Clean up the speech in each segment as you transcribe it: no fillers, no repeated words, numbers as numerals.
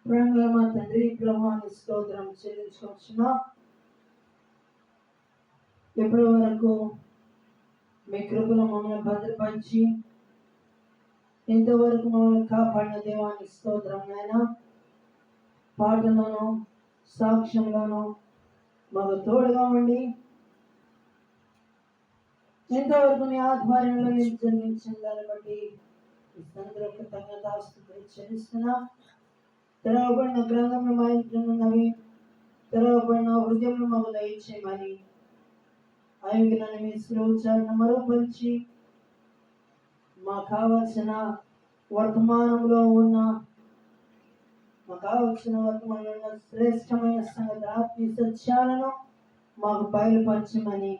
ప్రేమగల మా తండ్రి, ప్రభువానికి స్తోత్రం చెల్లించుకొచ్చున్నాం. ఎప్పటి వరకు మీ కృపలో మమ్మల్ని భద్రపరిచి ఇంతవరకు మమ్మల్ని కాపాడిన దేవానికి స్తోత్రం. నాయనా, పాటలోనూ సాక్ష్యంలోనూ మాకు తోడుగా ఉండి ఇంతవరకు నీ ఆధ్వర్యంలో నేను జన్మించిన దాన్ని బట్టి కృతజ్ఞతాస్తుతులు చెల్లిస్తున్నా. తెరవబడిన గ్రంథంలో మా ఇంట్లో ఉన్నవి, తెరవబడిన హృదయంలో మాకు దయచేయమని అవి నన్ను మీ శ్రోచారణ మరోపరిచి మాకు కావలసిన వర్తమానంలో ఉన్న శ్రేష్టమైన సంగతి ఆత్మీయ సత్యాలను మాకు బయలుపరచమని,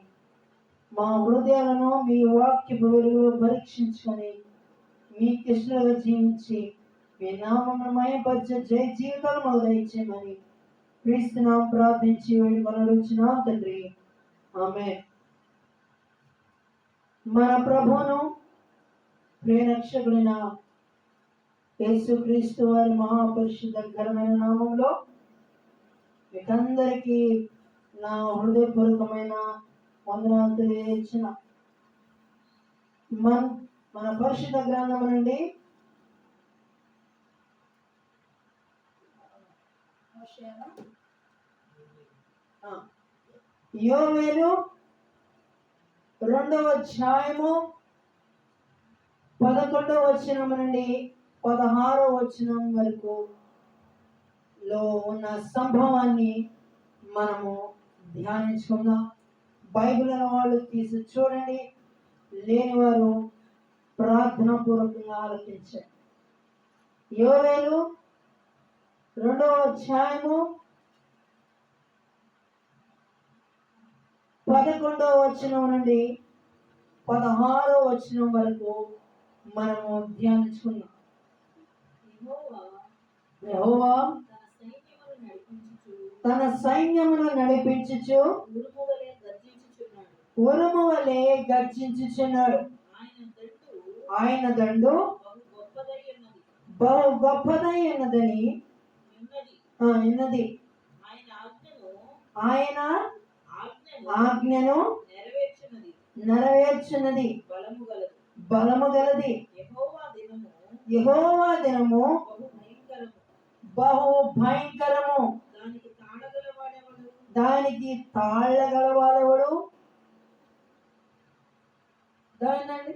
మా హృదయాలను మీ వాక్యపు వెలుగులో పరీక్షించుకొని మీ కృష్ణగా జీవించి మీ నామమును మహిమపరిచే జయ జీవితాలు మాకు దయచేయమని క్రీస్తునామం ప్రార్థించి వేడుకొనుచున్నాం తండ్రి, ఆమేన్. మన ప్రభువును ప్రియరక్షకుడైన యేసుక్రీస్తు వారి మహాపరిశుద్ధకరమైన నామంలో మీకందరికీ నా హృదయపూర్వకమైన వందనాలు తెలియజేసిన మన పరిశుద్ధ గ్రంథం నుండి యోవేలు 2వ అధ్యాయము 11వ వచనం నుండి 16వ వచనం వరకు లో ఉన్న సంభవాన్ని మనము ధ్యానించుకుందాం. బైబిల్ అనే వాళ్ళు తీసి చూడండి, లేని వారు ప్రార్థనా పూర్వకంగా ఆలోచించండి. యోవేలు 2వ అధ్యాయము 11వ వచనం నుండి 16వ వచనం వరకు మనము ధ్యానించుకున్నాం. యెహోవా తన సైన్యమును నడిపించుచు ఉరుము వలె గర్జించుచున్నాడు. ఆయన దండు బహు గొప్పదై ఉన్నదని ఉన్నది. ఆయన ఆజ్ఞను నెరవేర్చున్నది, బలము గలది. యెహోవా దినము బహు భయంకరము, దానికి తాళగలవాడెవడు? దానండి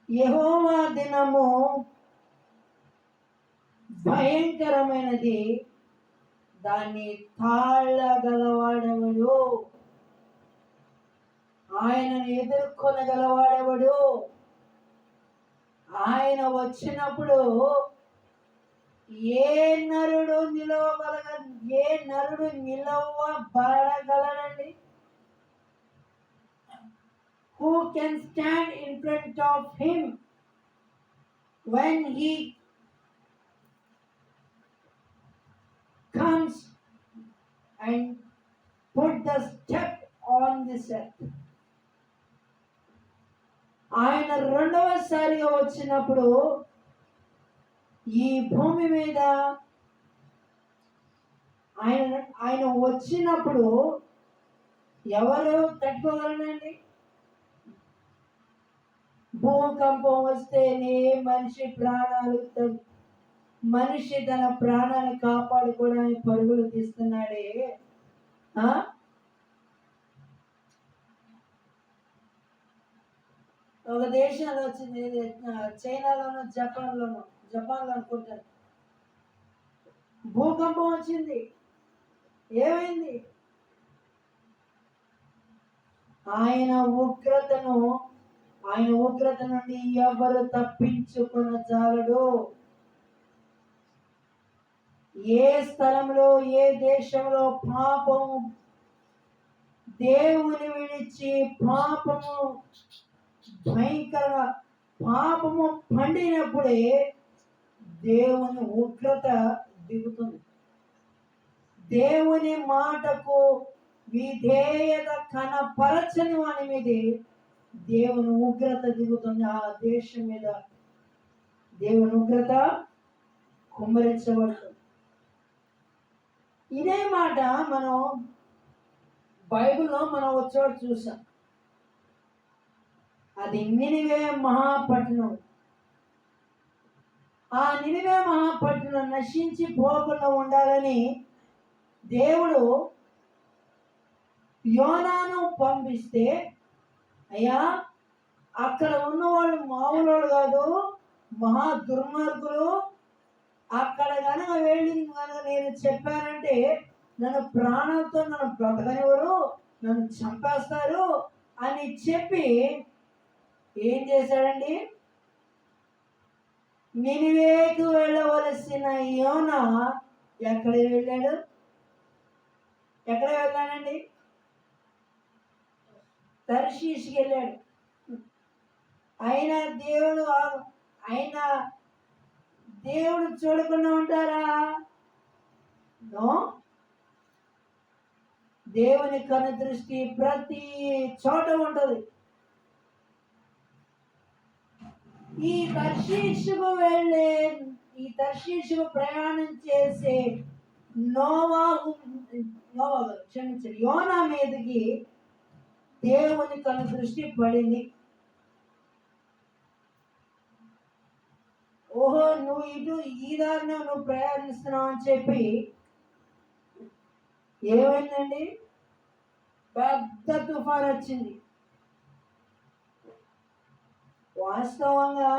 యెహోవా దినము భయంకరమైనది, దాన్ని తాళగలవాడెవడు? ఆయనను ఎదుర్కొనగలవాడెవడు? ఆయన వచ్చినప్పుడు ఏ నరుడు నిలవబడగలడండి? Who can stand in front of him when he comes and put the step on this earth? ఆయన రెండవసారిగా వచ్చినప్పుడు ఈ భూమి మీద ఆయన వచ్చినప్పుడు ఎవరు తట్టుకోగలనండి? భూకంపం వస్తేనే మనిషి తన ప్రాణాన్ని కాపాడుకోవడానికి పరుగులు తీస్తున్నాడే. ఒక దేశంలో వచ్చింది, చైనాలోను జపాన్లో అనుకుంటారు, భూకంపం వచ్చింది. ఏమైంది? ఆయన ఉగ్రత నుండి ఎవరు తప్పించుకొనజాలడు. ఏ స్థలంలో, ఏ దేశంలో పాపము దేవుని విడిచి పాపము పండినప్పుడే దేవుని ఉగ్రత దిగుతుంది. దేవుని మాటకు విధేయత కనపరచని వాని మీద దేవుని ఉగ్రత దిగుతుంది. ఆ దేశం మీద దేవుని ఉగ్రత కుమ్మరించబడుతుంది. ఇదే మాట మనం బైబిల్లో మనం వచ్చేవాడు చూసాం. అది నినివే మహాపట్టణం. ఆ నినివే మహాపట్టణం నశించి పోకుండా ఉండాలని దేవుడు యోనాను పంపిస్తే, అయ్యా అక్కడ ఉన్నవాళ్ళు మామూలు కాదు, మహా దుర్మార్గులు. అక్కడ కనుక వెళ్ళి కనుక నేను చెప్పానంటే నన్ను ప్రాణంతో నన్ను బ్రతకనివ్వరు, నన్ను చంపేస్తారు అని చెప్పి ఏం చేశాడండి? నినివేకు వెళ్ళవలసిన యోనా ఎక్కడికి వెళ్ళాడు? ఎక్కడ వెళ్ళాడండి? తర్షీష్కి వెళ్ళాడు. ఆయన దేవుడు చూడకుండా ఉంటారా? నో. దేవుని కను దృష్టి ప్రతి చోట ఉంటుంది. ఈ తర్షీషుకు ప్రయాణం చేసే యోనా మీదకి దేవుని కను దృష్టి పడింది. ఓహో, నువ్వు ఇటు ఈ దారిలో నువ్వు ప్రయాణిస్తున్నావు అని చెప్పి ఏమైందండి? పెద్ద తుఫాన్ వచ్చింది. వాస్తవంగా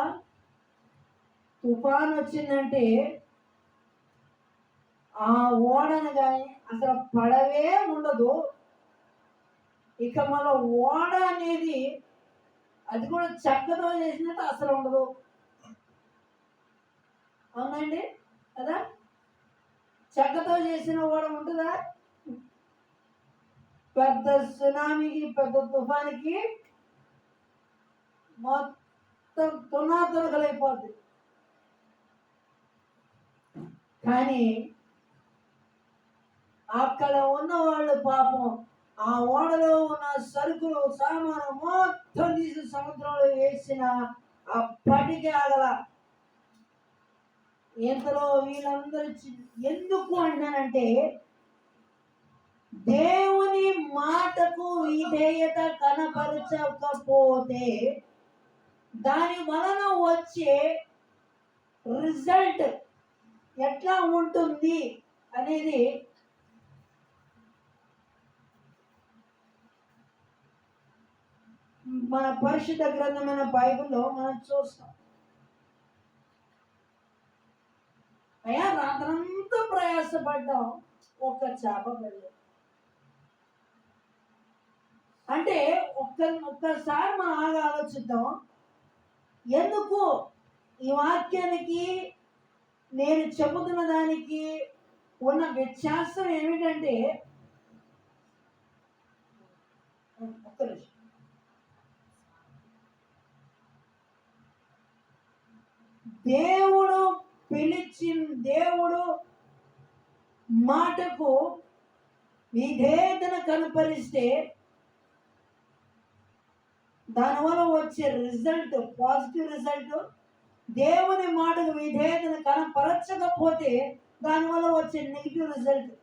తుఫాన్ వచ్చిందంటే ఆ ఓడను కానీ అసలు పడవే ఉండదు. ఇక మన ఓడ అనేది అది కూడా చెక్కతో చేసినట్టు అసలు ఉండదు. అవునండి కదా? చెక్కతో చేసిన ఓడ ఉంటుందా? పెద్ద సునామీకి, పెద్ద తుఫానికి మొత్తం తునాతునకలైపోద్ది. కానీ అక్కడ ఉన్న వాళ్ళు పాపం ఆ ఓడలో ఉన్న సరుకులు సామాను మొత్తం తీసి సముద్రంలో వేసిన ఆ పటికి ఆగల. ఇంతలో వీళ్ళందరూ ఎందుకు అంటానంటే దేవుని మాటకు విధేయత కనపరచకపోతే దాని వలన వచ్చే రిజల్ట్ ఎట్లా ఉంటుంది అనేది మన పరిశుద్ధ గ్రంథమైన బైబిల్లో మనం చూస్తాం. అయ్యా రాత్రంతా ప్రయాసపడ్డాం, ఒక్క చేప పడలేదు అంటే ఒక్కసారి మనం ఆగా ఆలోచిద్దాం. ఎందుకు ఈ వాక్యానికి నేను చెబుతున్న దానికి ఉన్న వ్యత్యాసం ఏమిటంటే, దేవుడు దేవుడు మాటకు విధేయతను కనపరిస్తే దానివల్ల వచ్చే రిజల్ట్ పాజిటివ్ రిజల్ట్. దేవుని మాటకు విధేయతను కనపరచకపోతే దానివల్ల వచ్చే నెగిటివ్ రిజల్ట్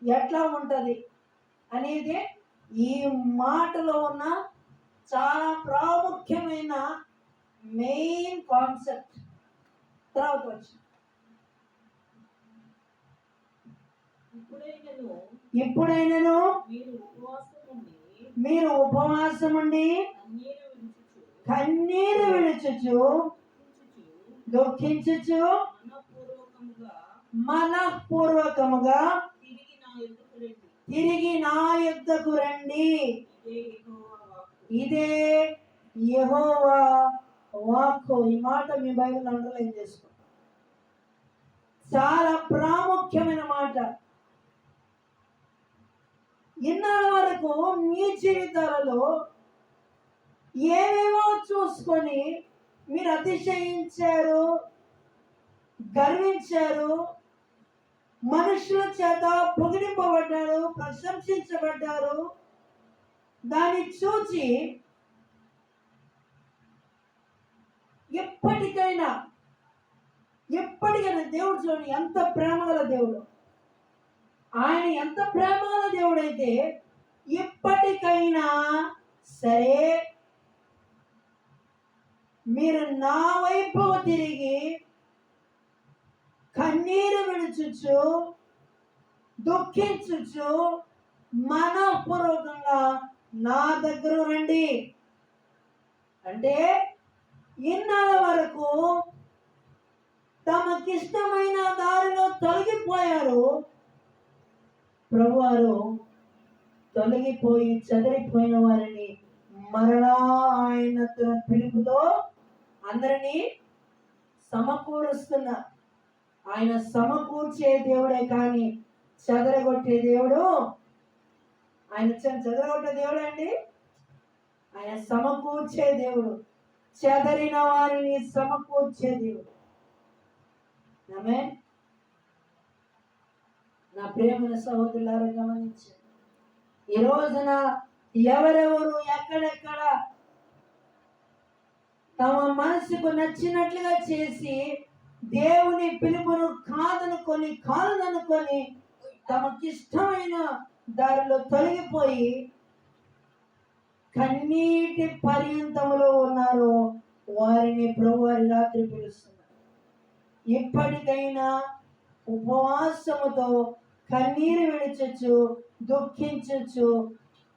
ఎట్లా ఉంటుంది అనేది ఈ మాటలో ఉన్న చాలా ప్రాముఖ్యమైన మెయిన్ కాన్సెప్ట్. తర్వాత వచ్చి ఇప్పుడైనను మీరు ఉపవాసం ఉండి కన్నీరు విడుచుచు దుఃఖించుచు మనఃపూర్వకముగా తిరిగి నా యుద్ధకు రండి. ఇదే యెహోవా వాక్కు. ఈ మాట మీ బైబిల్ అండర్లైన్ చేసుకో. చాలా ప్రాముఖ్యమైన మాట. ఇన్నాళ్ళ వరకు మీ జీవితాలలో ఏమేమో చూసుకొని మీరు అతిశయించారు, గర్వించారు, మనుషుల చేత పొగిడింపబడ్డారు, ప్రశంసించబడ్డారు. దాన్ని చూచి ఎప్పటికైనా దేవుడు చూడండి ఎంత ప్రేమగల దేవుడు. ఆయన ఎంత ప్రేమగల దేవుడైతే ఎప్పటికైనా సరే మీరు నా వైపు తిరిగి కన్నీరు విడుచుచు దుఃఖించుచు మనపూర్వకంగా నా దగ్గర రండి. అంటే ఇన్నాళ్ళ వరకు తమకిష్టమైన దారిలో తొలగిపోయారు. ప్రభువారు తొలగిపోయి చెదరిపోయిన వారిని మరలా ఆయన పిలుపుతో అందరినీ సమకూరుస్తున్నారు. ఆయన సమకూర్చే దేవుడే కానీ చెదరగొట్టే దేవుడు ఆయన చెదరగొట్టే దేవుడు అండి. ఆయన సమకూర్చే దేవుడు, చెదరిన వారిని సమకూర్చే దేవుడు. ఆమేన్. నా ప్రియమైన సహోదరులారా గమనించండి, ఈ రోజున ఎవరెవరు ఎక్కడెక్కడ తమ మనసుకు నచ్చినట్లుగా చేసి దేవుని పిలుపును కాదనుకొని తమకిష్టమైన దారిలో తొలగిపోయి కన్నీటి పర్యంతములో ఉన్నారు, వారిని ప్రభువారి రాత్రి పిలుస్తున్నారు. ఇప్పటికైనా ఉపవాసముతో కన్నీరు విడిచొచ్చు, దుఃఖించొచ్చు,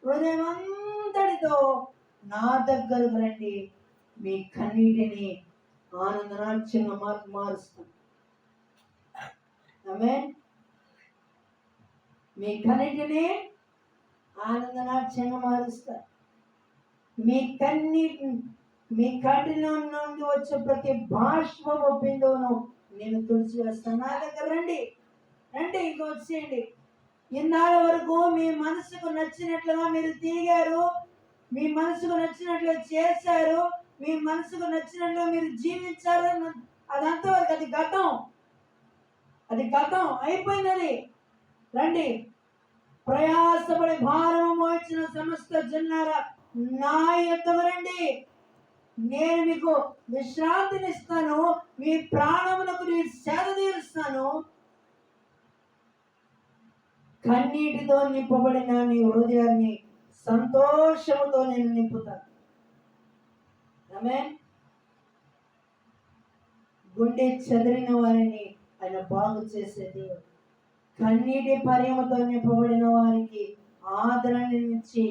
హృదయమంతటితో నా దగ్గరకు రండి, మీ కన్నీటిని ఆనందనాట్యంగా మారుస్తాను. ఆమేన్. మీ కన్నీటిని ఆనందనాట్యంగా మారుస్తాను. మీ కంటిలో నుండి వచ్చే ప్రతి బాష్పము బిందువును నేను తుడిచివేస్తాను. నా దగ్గర రండి, ఇంక వచ్చేయండి. ఇన్నాళ్ళ వరకు మీ మనసుకు నచ్చినట్లుగా మీరు తిరిగారు, మీ మనసుకు నచ్చినట్లుగా చేశారు, మీ మనసుకు నచ్చినట్లుగా మీరు జీవించారు. అదంతా వరకు అది గతం అయిపోయినది. రండి, ప్రయాసపడి భారం మోయించిన సమస్త జనులారా నా యొద్దకు రండి, నేను మీకు విశ్రాంతినిస్తాను, మీ ప్రాణములకు నేను సేద తీరుస్తాను. కన్నీటితో నింపబడిన నీ హృదయాన్ని సంతోషముతో నేను నింపుతాను. ఆమేన్. గుండె చెదిరిన వారిని ఆయన బాగు చేసే దేవుడు. కన్నీటి పర్యముతో నింపబడిన వారికి ఆదరణనిచ్చి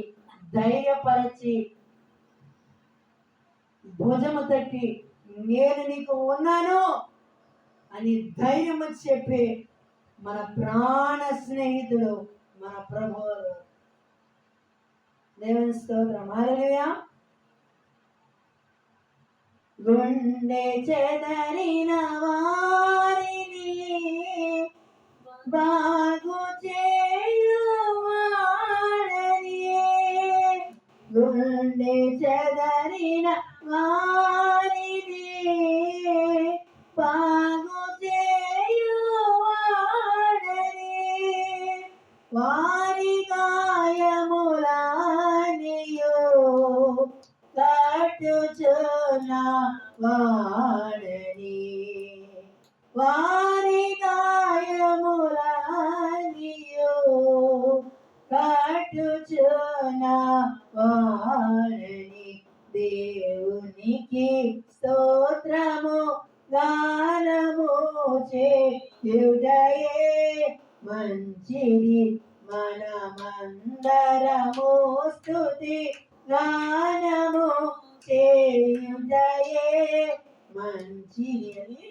ధైర్యపరచి భుజము తట్టి నేను నీకు ఉన్నాను అని ధైర్యము చెప్పి మన ప్రాణ స్నేహితుడు మన ప్రభువు. దేవుని స్తోత్రం. హల్లెలూయా. గుండె చెదరిన వారిని బాగు చేయువాడని, గుండె చెదరిన వారిని బాగు చేయువాడని, వారి గాయములనియు కట్టుచున్న వాడని, వారి గాయములనియు కట్టుచున్న వాడని. దేవునికి స్తోత్రము గానము చేయుటయే మంచిది, మనమందరము స్తుతి గానము చేయుటయే మంచిది అని.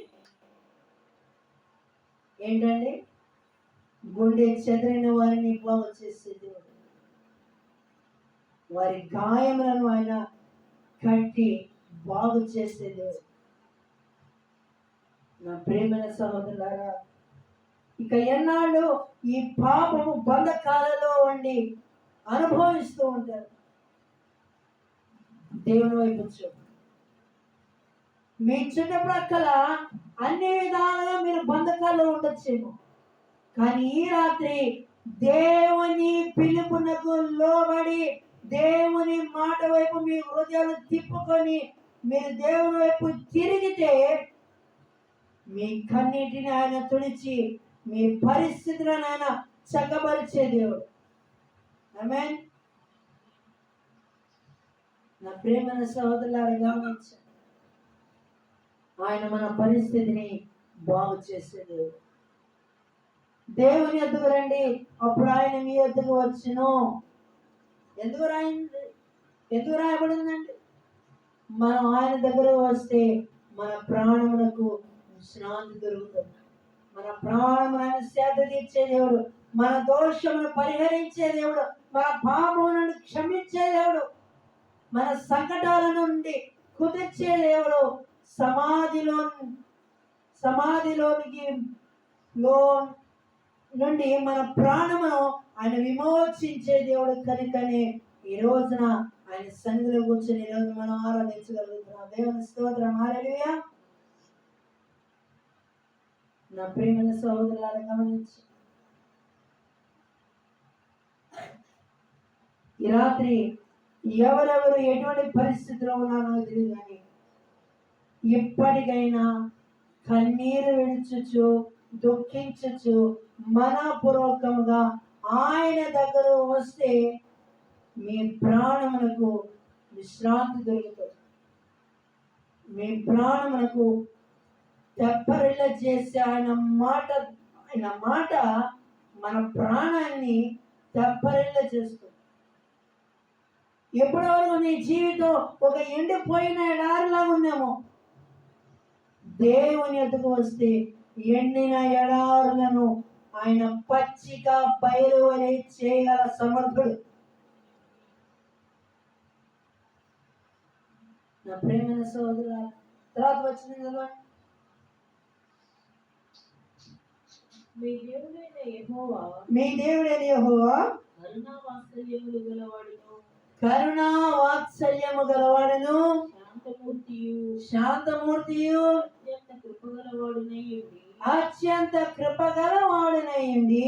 ఏంటండి? గుండె చెదిరిన వారిని బాగు చేసే దేవుడు, వారి గాయములను ఆయన కట్టి బాగు చేసే దేవుడు. నా ప్రియమైన సహోదరులారా, ఇక ఎన్నాళ్ళు ఈ పాపము బంధకాలలో ఉండి అనుభవిస్తూ ఉంటారు. దేవుని వైపు చూడండి. మీ చుట్టుప్రక్కల అన్ని విధాలుగా మీరు బంధకాల్లో ఉండొచ్చేమో, కానీ ఈ రాత్రి దేవుని పిలుపునకు లోబడి దేవుని మాట వైపు మీ హృదయాలు తిప్పుకొని మీరు దేవుని వైపు తిరిగితే మీ కన్నీటిని ఆయన తుడిచి మీ పరిస్థితులను ఆయన చక్కబరిచే దేవుడు. ఆమేన్. నా ప్రేమైన సహోదరులారా గమనించండి, ఆయన మన పరిస్థితిని బాగు చేసే దేవుడు. దేవుని ఎద్దుకు రండి, అప్పుడు ఆయన మీ ఎద్దుకు వచ్చును. ఎందుకు రాయబడిందండి? మనం ఆయన దగ్గర వస్తే మన ప్రాణములకు విశ్రాంతి దొరుకుతుంది. మన ప్రాణమును ఆయన సేద తీర్చే దేవుడు, మన దోషమును పరిహరించే దేవుడు, మన పాపములను క్షమించే దేవుడు, మన సంకటాల నుండి కుదిర్చే దేవుడు, సమాధిలోనికి నుండి మన ప్రాణమును ఆయన విమోచించే దేవుడు. కనుకనే ఈ రోజున ఆయన సన్నిధిలో కూర్చొని ఈ రోజు మనం ఆరాధించగలుగుతున్నాం. దేవుని స్తోత్రం. హల్లెలూయా. నా ప్రియమైన సహోదరులారా గమనించి, ఈ రాత్రి ఎవరెవరు ఎటువంటి పరిస్థితిలో ఉన్నారో తెలియదు, కానీ ఇప్పటికైనా కన్నీరు విడుచుచు దుఃఖించుచు మనపూర్వకంగా ఆయన దగ్గర వస్తే మీ ప్రాణమునకు విశ్రాంతి దొరుకుతుంది. మీ ప్రాణమునకు తెప్పరిల్ల చేసే ఆయన మాట మన ప్రాణాన్ని తెప్పరిల్ల చేస్తుంది. ఎప్పటివరకు నీ జీవితం ఒక ఎండిపోయిన ఎడారిలాగా ఉన్నామో, దేవుని ఎదుగు వస్తే ఎండిన ఎడారులను ఆయన పచ్చిక బయలు వలె చేయగల సమర్థుడు. నా ప్రేమైన సోదరుల, తర్వాత వచ్చింది కదా, మీ దేవుడైన యెహోవా కరుణా వాత్సల్యము గలవాడును శాంతమూర్తియు అత్యంత కృపగలవాడునయ్యుండి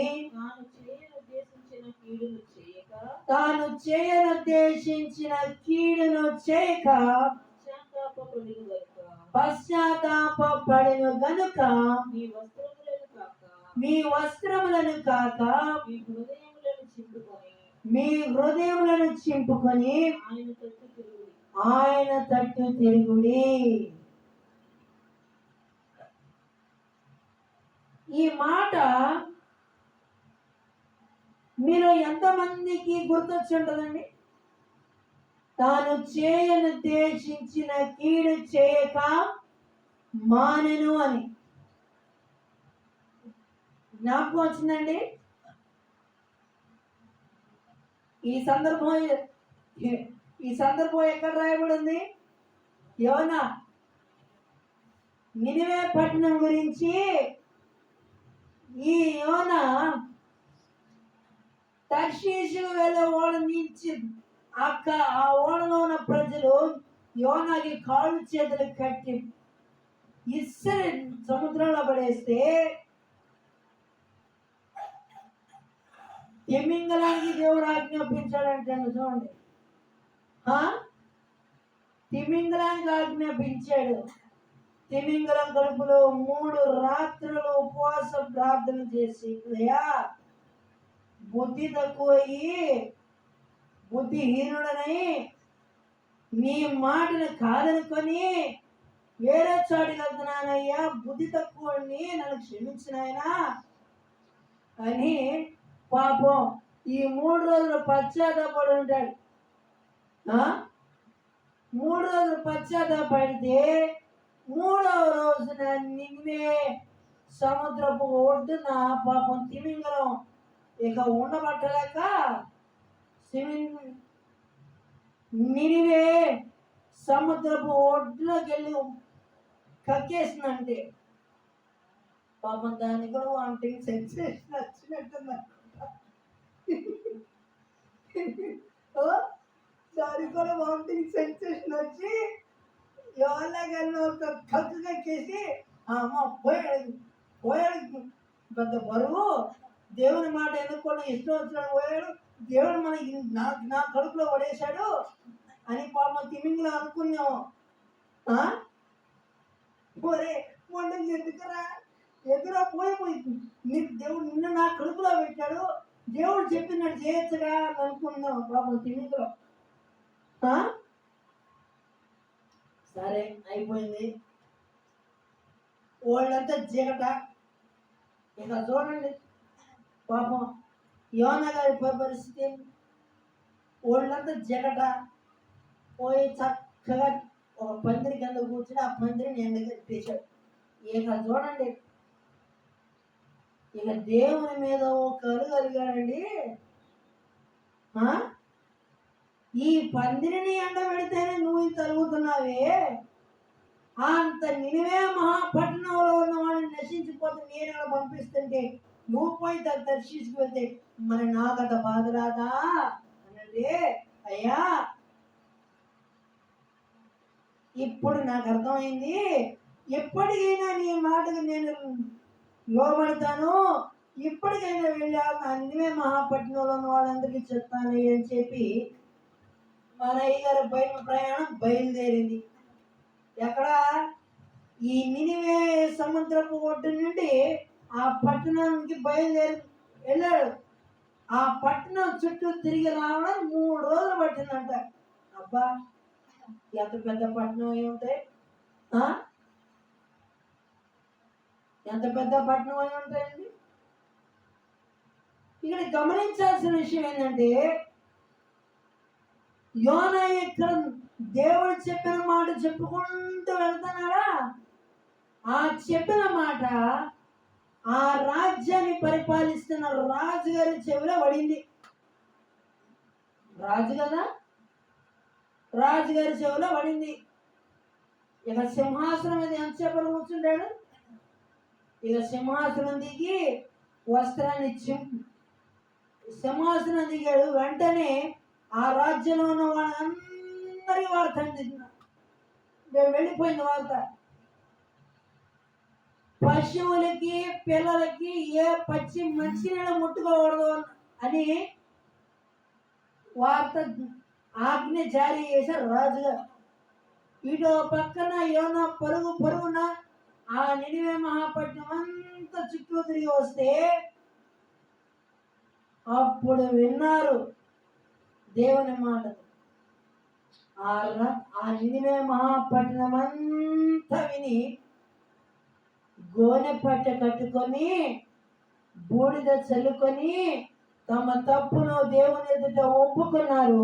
తాను చేయనుద్దేశించిన కీడును చేయక పశ్చాత్తాపపడును గనుక మీ వస్త్రములను కాక మీ హృదయములను చింపుకొని ఆయన తట్టు తిరుగుడి. ఈ మాట మీలో ఎంతమందికి గుర్తొచ్చి ఉంటుందండి? తాను చేయనుద్దేశించిన కీడు చేయక మానెను అని జ్ఞాపకం వచ్చిందండి. ఈ సందర్భం ఎక్కడ రాయబడింది? యోనా నినివే పట్టణం గురించి. ఈ యోనా తర్షీషు వెళ్ళే ఓడ నుంచి ఆ ఓడలో ఉన్న ప్రజలు యోనాకి కాళ్ళు చేతులు కట్టి ఇస్సరి సముద్రంలో పడేస్తే తిమింగలానికి దేవుడు ఆజ్ఞాపించాడంటాను. చూడండి, తిమింగలానికి ఆజ్ఞాపించాడు. తిమింగలం కడుపులో 3 రాత్రులు ఉపవాస ప్రార్థన చేసి, బుద్ధి తక్కువయ్యి బుద్ధిహీనుడనై నీ మాటను కాదనుకొని వేరే చోటుకి వెళ్తున్నానయ్యా, బుద్ధి తక్కువని నన్ను క్షమించినాయనా అని పాపం ఈ 3 రోజులు పశ్చాత్తాపడి ఉంటాడు. 3 రోజులు పశ్చాత్తాపడితే 3వ రోజున నిన్నే సముద్రపు ఒడ్డున పాపం తిమింగలం ఇక ఉండబట్టలేక నినివే సముద్రపు ఒడ్డులోకి వెళ్ళి కక్కేసిందంటే పాపం దాన్ని కూడా వామిటింగ్ సెన్సేషన్ వచ్చినట్టుంది. దానికి కూడా వామిటింగ్ సెన్సేషన్ వచ్చి ఎవరిలాగన్నా ఒక కక్కు కక్కేసి అమ్మ పోయాడు పెద్ద బరువు, దేవుని మాట ఎన్నుకొని ఇష్టం వచ్చినట్టు పోయాడు, దేవుడు మన నా కడుపులో పడేశాడు అని పాపం తిమింగిలో అనుకున్నాము. ఒరే వండకి ఎందుకురా, ఎదురా పోయి దేవుడు నిన్ను నా కడుపులో పెట్టాడు, దేవుడు చెప్పినట్టు చేయొచ్చుగా అని అనుకున్నాం పాపం తిమింగిలో. సరే అయిపోయింది, వాళ్ళంతా జిగట. ఇక చూడండి పాపం యోనా గారి పరిస్థితి, వాళ్ళంతా జిగట. పోయి చక్కగా ఒక పందిరి కింద కూర్చుని ఆ పందిరిని ఎండగా తీశాడు. ఇక చూడండి, ఇక దేవుని మీద ఒక కలిగాడండి. ఈ పందిరిని ఎండబెడితేనే నువ్వు ఇంత అలుగుతున్నావే, అంత నినివే మహాపట్టణంలో ఉన్న వాళ్ళని నశించిపోతే నేను ఎలా పంపిస్తుంటే నువ్వు పోయి దర్శించుకు వెళ్తే మరి నాకంత బాధ రాదా అనంటే, అయ్యా ఇప్పుడు నాకు అర్థమైంది, ఎప్పటికైనా నీ మాటకు నేను లోబడతాను, ఇప్పటికైనా వెళ్ళా నా నినివే మహాపట్టణంలో ఉన్న వాళ్ళందరికీ చెప్తాను అని చెప్పి మన అయ్యగారు ప్రయాణం బయలుదేరింది. ఎక్కడ? ఈ నినివే సముద్రపు ఒడ్డు నుండి ఆ పట్టణానికి బయలుదేరి వెళ్ళాడు. ఆ పట్టణం చుట్టూ తిరిగి రావడం 3 రోజులు పట్టిందంట. అబ్బా ఎంత పెద్ద పట్టణం అయి ఉంటాయి, ఎంత పెద్ద పట్టణం అయి ఉంటాయండి. ఇక్కడ గమనించాల్సిన విషయం ఏంటంటే, యోనా ఇక్కడ దేవుడు చెప్పిన మాట చెప్పుకుంటూ వెళ్తున్నాడా, ఆ చెప్పిన మాట ఆ రాజ్యాన్ని పరిపాలిస్తున్న రాజుగారి చెవిలో పడింది. రాజు కదా, రాజుగారి చెవిలో పడింది. ఇక సింహాసనం మీద ఎంతసేపు కూర్చుంటాడు, ఇక సింహాసనం దిగి వస్త్రాన్ని సింహాసనం దిగాడు. వెంటనే ఆ రాజ్యంలో ఉన్న వాళ్ళందరికీ వార్త వెళ్ళిపోయింది వార్త. పశువులకి పిల్లలకి ఏ పచ్చి మంచినీళ్ళు ముట్టుకోకూడదు అని వార్త ఆజ్ఞ జారీ చేశారు రాజుగారు. ఇటు పక్కన యోనా పరుగున ఆ నినివే మహాపట్నం అంతా చుట్టూ తిరిగి వస్తే అప్పుడు విన్నారు దేవుని మాట. ఆ నినివే మహాపట్నం అంతా విని గోనె పట్ట కట్టుకొని బూడిద చల్లుకొని తమ తప్పును దేవుని ఎదుట ఒప్పుకున్నారు.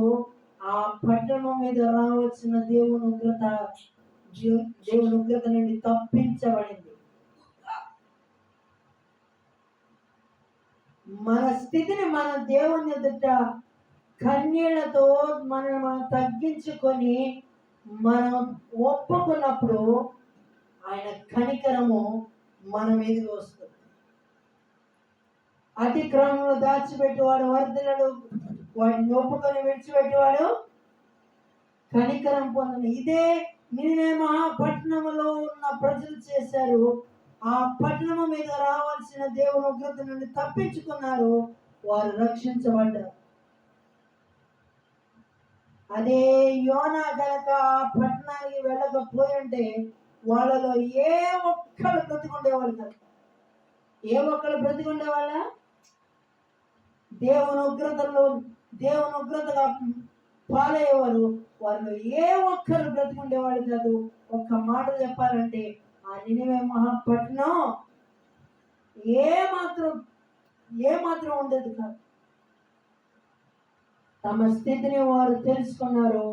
ఆ పట్టణం మీద రావచ్చిన దేవుని ఉగ్రత నుండి తప్పించబడింది. మన స్థితిని మన దేవుని ఎదుట కన్నీళ్లతో మనం తగ్గించుకొని మనం ఒప్పుకున్నప్పుడు ఆయన కనికరము మన మీదకి వస్తుంది. అతిక్రమంలో దాచిపెట్టేవాడు వర్ధనడు, వాటిని ఒప్పుకొని విడిచిపెట్టేవాడు కనికరం పొందని. ఇదే నినివే మహాపట్నంలో ఉన్న ప్రజలు చేశారు. ఆ పట్టణం మీద రావాల్సిన దేవుని ఉగ్రత నుండి తప్పించుకున్నారు, వారు రక్షించబడ్డారు. అదే యోనా గనక ఆ పట్టణానికి వెళ్ళకపోయి ఉంటే వాళ్ళలో ఏ ఒక్కరు బ్రతికుండేవాళ్ళు కాదు. ఏ ఒక్కరు బ్రతికుండేవాళ్ళ? దేవుని ఉగ్రతగా పాలయ్యేవారు. వాళ్ళు ఏ ఒక్కరు బ్రతికుండేవాళ్ళు కాదు. ఒక్క మాట చెప్పాలంటే ఆ నినివే మహాపట్నం ఏ మాత్రం ఉండేది కాదు. తమ స్థితిని వారు తెలుసుకున్నారు,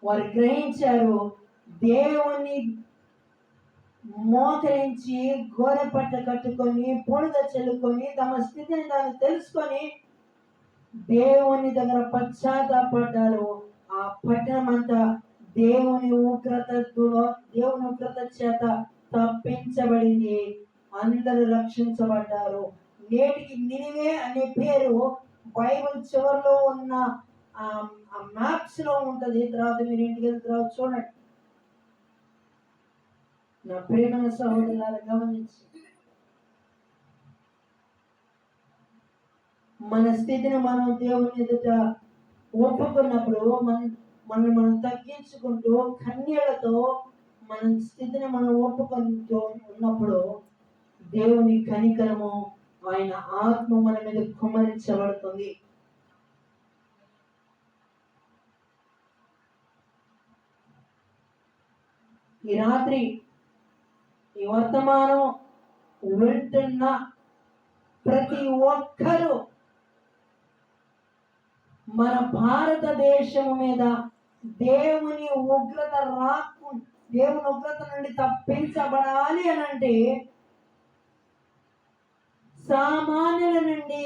వారు గ్రహించారు. దేవుని మోకరించి గోనె పట్ట కట్టుకొని పొడిద చెల్లుకొని తమ స్థితిని దాన్ని తెలుసుకొని దేవుని దగ్గర పశ్చాత్తాపడ్డారు. ఆ పట్టణం అంతా దేవుని ఉగ్రత చేత తప్పించబడింది. అందరూ రక్షించబడ్డారు. నేటికి నినివే అనే పేరు బైబిల్ చివరిలో ఉన్న మ్యాప్స్ లో ఉంటది. తర్వాత మీరు ఇంటికి వెళ్ళిన తర్వాత చూడండి. నా ప్రేమ సహోదరులారా గమనించి, మన స్థితిని మనం దేవుని ఎదుట ఒప్పుకున్నప్పుడు మనం తగ్గించుకుంటూ కన్యలతో మన స్థితిని మనం ఒప్పుకుంటూ ఉన్నప్పుడు దేవుని కనికరము, ఆయన ఆత్మ మన మీద కుమ్మరించబడుతుంది. ఈ రాత్రి ఈ వర్తమానం వింటున్న ప్రతి ఒక్కరూ మన భారతదేశం మీద దేవుని ఉగ్రత దేవుని ఉగ్రత నుండి తప్పించబడాలి అని అంటే సామాన్యుల నుండి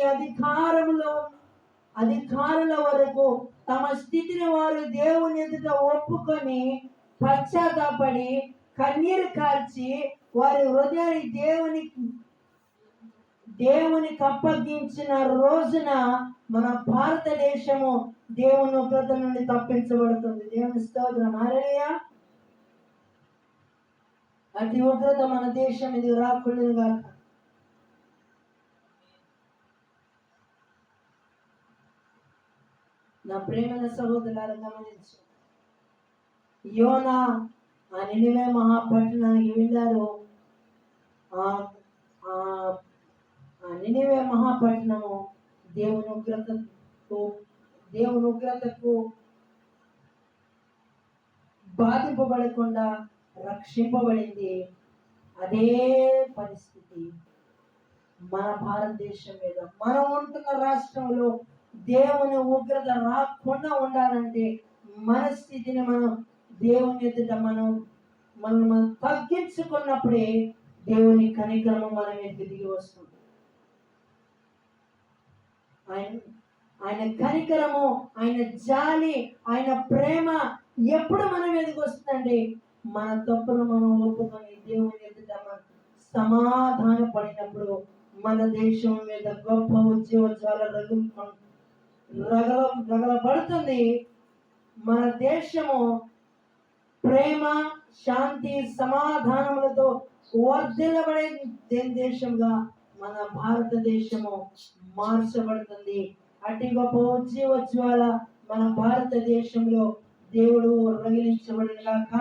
అధికారుల వరకు తమ స్థితిని వారు దేవుని ఎదుట ఒప్పుకొని పశ్చాత్తాపడి కన్నీరు కార్చి వారి హృదయాన్ని దేవునికి అప్పగించిన రోజున మన భారతదేశము దేవుని ఉగ్రత నుండి తప్పించబడుతుంది. దేవుని స్తోత్రం. హల్లెలూయా. అతి ఉగ్రత మన దేశం ఇది రాకూడదు గాక. నా ప్రేమైన సహోదరులారా, గమనించు. యోనా ఆ నినివే మహాపట్టణానికి వెళ్ళారు. ఆ నినివే మహాపట్టణము దేవుని ఉగ్రతకు బాధింపబడకుండా రక్షింపబడింది. అదే పరిస్థితి మన భారతదేశం మీద, మనం ఉంటున్న రాష్ట్రంలో దేవుని ఉగ్రత రాకుండా ఉండాలంటే మన స్థితిని మనం దేవుని ఎదుట మనం తగ్గించుకున్నప్పుడే దేవుని కనికరము మన మీద దిగి వస్తుంది. ఆయన కనికరము, ఆయన జాలి, ఆయన ప్రేమ ఎప్పుడు మన మీదకి వస్తుందండి? మన తప్పును మనం ఒప్పుకొని దేవుని ఎదుట సమాధాన పడినప్పుడు మన దేశం మీద గొప్ప ఉద్యోగాల రగలబడుతుంది. మన దేశము ప్రేమ, శాంతి, సమాధానములతో వర్ధిల్లబడే దేశంగా మన భారతదేశము మార్చబడుతుంది. అతి గొప్ప ఉజ్జ్వల మన భారతదేశంలో దేవుడు రగిలించబడినగాక.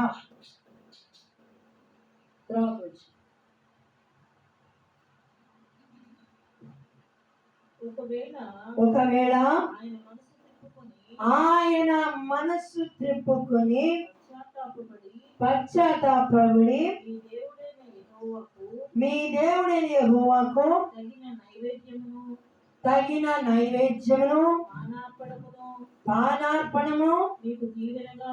ఒకవేళ ఆయన మనస్సు త్రిప్పుకొని పశ్చాత్తాపడి మీ దేవుడైన యెహోవాకు తగిన నైవేద్యమును పానార్పణము మీకు దీవెనగా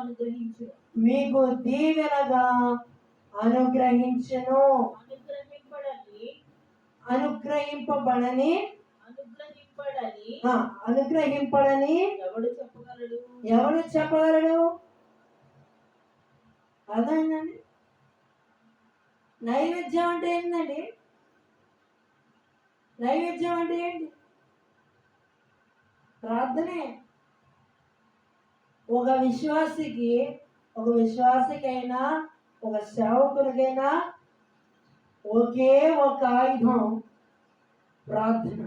అనుగ్రహించును. అనుగ్రహింపబడని ఎవడు చెప్పగలడు? అదేంటండి నైవేద్యం అంటే? ఏంటండి నైవేద్యం అంటే? ఏంటి? ప్రార్థనే. ఒక విశ్వాసికైనా ఒక సేవకునికైనా ఒకే ఒక ఆయుధం ప్రార్థన.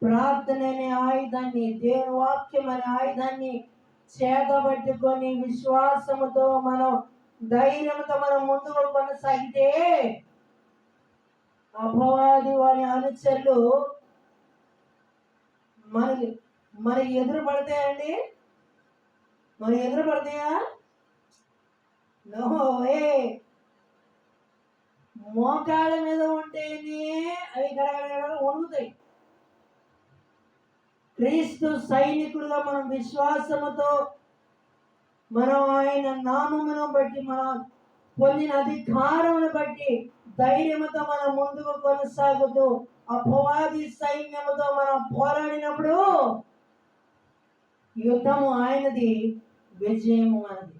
ప్రార్థన అనే ఆయుధాన్ని, దేవుని వాక్యం అనే ఆయుధాన్ని చేతబట్టుకొని విశ్వాసముతో ధైర్యంతో మనం ముందుకు కొనసాగితే అపవాది వారి అనుచరులు మనకి ఎదురు పడతాయండి? మనకి ఎదురు పడతాయా? నోవే. మోకాళ్ళ మీద ఉంటేనే అవి గడగడ వణుకుతాయి. క్రీస్తు సైనికుడుగా మనం విశ్వాసముతో మనం ఆయన నామమును బట్టి మనం పొందిన అధికారమును బట్టి ధైర్యముతో మనం ముందుకు కొనసాగుతూ అపవాది సైన్యముతో మనం పోరాడినప్పుడు యుద్ధము ఆయనది, విజయము మనది.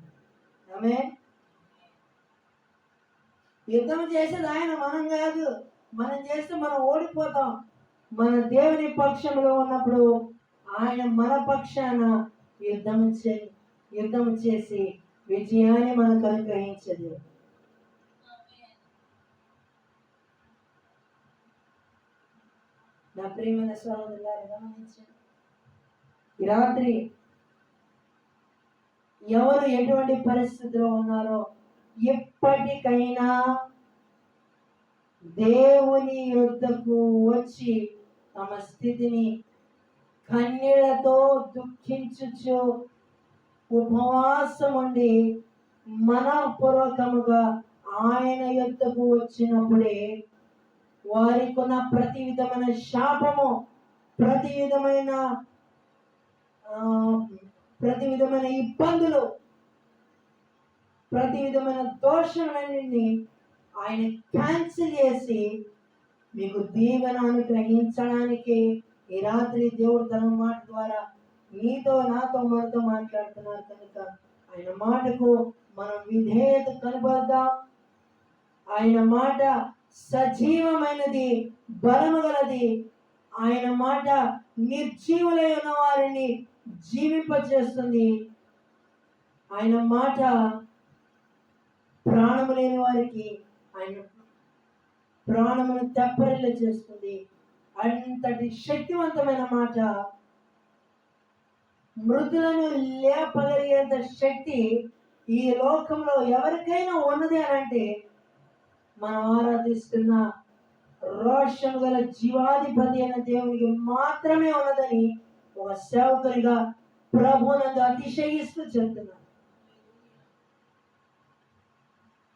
ఆమేన్. యుద్ధం చేసేది ఆయన, మనం కాదు. మనం చేస్తే మనం ఓడిపోతాం. మన దేవుని పక్షంలో ఉన్నప్పుడు ఆయన మన పక్షాన యుద్ధం చేసి విజయాన్ని మనకు అనుగ్రహించదు. నా ప్రియమైన సహోదరులారా గమనించండి, ఈ రాత్రి ఎవరు ఎటువంటి పరిస్థితిలో ఉన్నారో ఎప్పటికైనా దేవుని యొద్దకు వచ్చి తమ స్థితిని కన్నీళ్లతో దుఃఖించుచు ఉపవాసం ఉండి మనపూర్వకముగా ఆయన యొద్దకు వచ్చినప్పుడే వారికి ఉన్న ప్రతి విధమైన శాపము, ప్రతి విధమైన ఇబ్బందులు, ప్రతి విధమైన దోషములన్నింటినీ ఆయన క్యాన్సిల్ చేసి మీకు దీవెన అనుగ్రహించడానికి ఈ రాత్రి దేవుడు తన మాట ద్వారా నీతో నాతో మనతో మాట్లాడుతున్నారు కనుక ఆయన మాటకు మనం విధేయత కనబడదాం. ఆయన మాట సజీవమైనది, బలము గలది. ఆయన మాట నిర్జీవులై ఉన్న వారిని జీవింపజేస్తుంది. ఆయన మాట ప్రాణము లేని వారికి ఆయన ప్రాణమును తెప్పరిల్ల చేస్తుంది. అంతటి శక్తివంతమైన మాట, మృతులను లేపగలిగేంత శక్తి ఈ లోకంలో ఎవరికైనా ఉన్నది అని అంటే మనం ఆరాధిస్తున్న రోషము గల జీవాధిపతి అయిన దేవునికి మాత్రమే ఉన్నదని ఒక సేవకునిగా ప్రభువునందు అతిశయిస్తూ చెప్తున్నాను.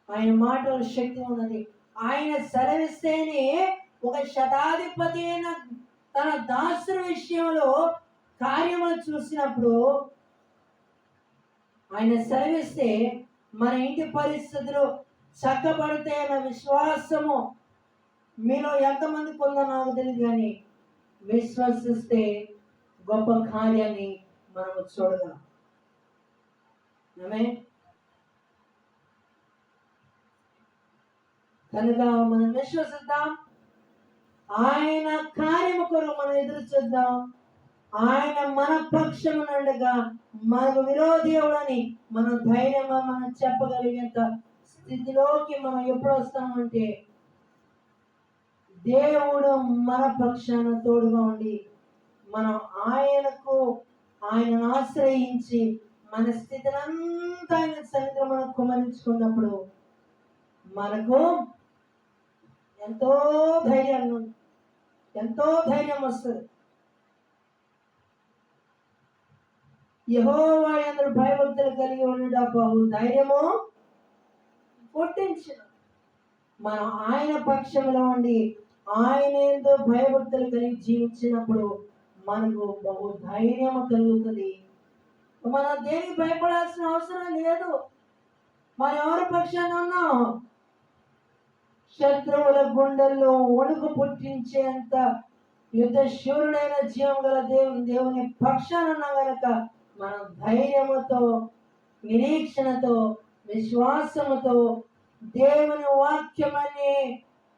ఆయన మాటల శక్తి ఉన్నది. ఆయన సెలవిస్తేనే ఒక శతాధిపతి అయిన తన దాసుల విషయంలో కార్యములు చూసినప్పుడు ఆయన సెలవిస్తే మన ఇంటి పరిస్థితులు చక్కబడతాయన్న విశ్వాసము మీలో ఎంతమందికి ఉందో నాకు తెలియదు, కానీ విశ్వసిస్తే గొప్ప కార్యాన్ని మనము చూడగలం. కనుక మనం విశ్వసిద్దాం, ఆయన కార్యము కొరకు మనం ఎదురు చూద్దాం. ఆయన మన పక్షమునండగా మనకు విరోధి ఎవడని మనం ధైర్యంగా మనం చెప్పగలిగేంత స్థితిలోకి మనం ఎప్పుడు వస్తామంటే దేవుడు మన పక్షాన తోడుగా ఉండి మనం ఆయనను ఆశ్రయించి మన స్థితినంతా ఆయన సన్నిధిలో మనం కుమరించుకున్నప్పుడు మనకు ఎంతో ధైర్యం వస్తుంది. యెహోవా యందు భయభక్తులు కలిగి ఉండడం బహు ధైర్యము పుట్టించును. మనం ఆయన పక్షంలో ఉండి ఆయన యందు భయభక్తులు కలిగి జీవించినప్పుడు మనకు బహు ధైర్యము కలుగుతుంది. మనం దేనికి భయపడాల్సిన అవసరం లేదు. మనం ఎవరి పక్షాన ఉన్నాం? శత్రువుల గుండెల్లో వణుకు పుట్టించేంత యుద్ధశూరుడైన జీవం గల దేవుని పక్షాన ఉన్నా గనక మనం ధైర్యముతో, నిరీక్షణతో, విశ్వాసముతో దేవుని వాక్యమని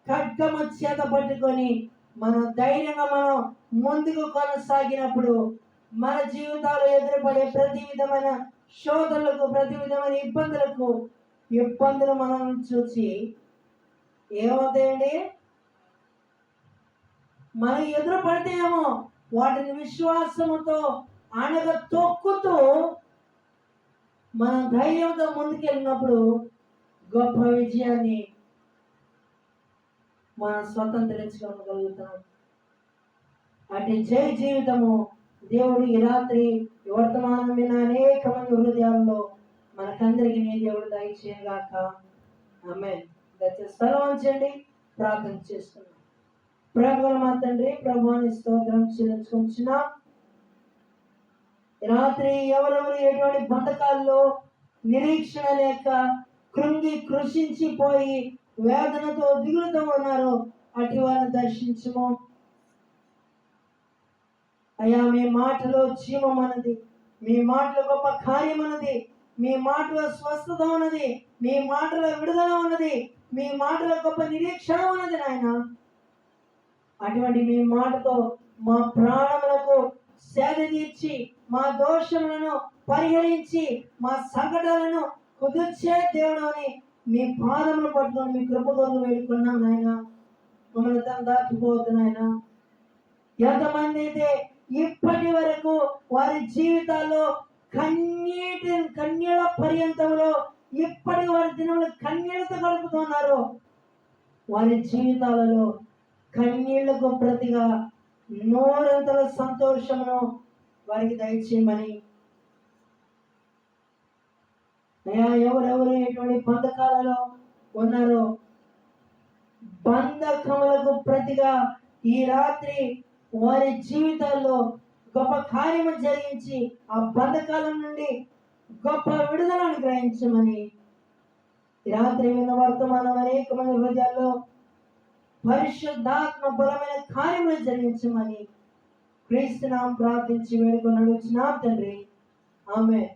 ఖడ్గము చేత పట్టుకొని మనం ధైర్యంగా మనం ముందుకు కొనసాగినప్పుడు మన జీవితాలు ఎదురుపడే ప్రతి విధమైన శోధనలకు, ప్రతి విధమైన ఇబ్బందులు మనం చూసి ఏమవుతాయండి? మనం ఎదురు పడితేమో వాటిని విశ్వాసముతో అనగ తొక్కుతూ మనం ధైర్యంతో ముందుకెళ్ళినప్పుడు గొప్ప విజయాన్ని మనం స్వతంత్రించుకోగలుగుతాం. అటు జయ జీవితము దేవుడు ఈ రాత్రి వర్తమానం విన్న అనేక మంది హృదయాల్లో మనకందరికీ దేవుడు దయచేయగాక. ఆమేన్. దయచేసి స్థలం ఉంచండి, ప్రార్థన చేస్తున్నాం. ప్రభువుల మా తండ్రి, ప్రభువాని స్తోత్రం చెల్లించుకుంటున్నాం. రాత్రి ఎవరెవరు ఎటువంటి బంధకాల్లో నిరీక్షణ లేక కృంగి కృషించిపోయి వేదనతో దిగులుతో ఉన్నారో అటు వారిని దర్శించుము అయ్యా. మీ మాటలో జీవం అన్నది, మీ మాటలో గొప్ప కార్యం అన్నది, మీ మాటలో స్వస్థత ఉన్నది, మీ మాటలో విడుదల ఉన్నది, మీ మాటలో గొప్ప నిరీక్షణ ఉన్నది నాయన. అటువంటి మీ మాటతో మా ప్రాణములకు సేద తీర్చి, మా దోషములను పరిహరించి, మా సంకటాలను కుదిర్చే దేవుడు అని మీ పాదములు పట్టుకొని మీ కృప కొరకు వేడుకున్నాం నాయన. మమ్మల్ని తను దాచిపోవద్దు నాయన. ఎంతమంది అయితే ఇప్పటి వరకు వారి జీవితాల్లో కన్నీళ్ళ పర్యంతంలో ఇప్పటి వారి దినములు కన్నీళ్లతో గడుపుతున్నారు, వారి జీవితాలలో కన్నీళ్లకు ప్రతిగా నూరంతల సంతోషమును వారికి దయచేయమని. అయ్యా, ఎవరెవరు ఎటువంటి బంధకాలలో ఉన్నారో బంధకములకు ప్రతిగా ఈ రాత్రి వారి జీవితాల్లో గొప్ప కార్యము జరిగించి ఆ బంధకాలం నుండి గొప్ప విడుదలను గ్రహించమని. ఈ రాత్రి విన్న వర్తమానం అనేక మంది హృదయాల్లో పరిశుద్ధాత్మ బలమైన కార్యములు జరిగించమని క్రీస్తునామం ప్రార్థించి వేడుకొని అడుగుచున్నాం తండ్రి. ఆమేన్.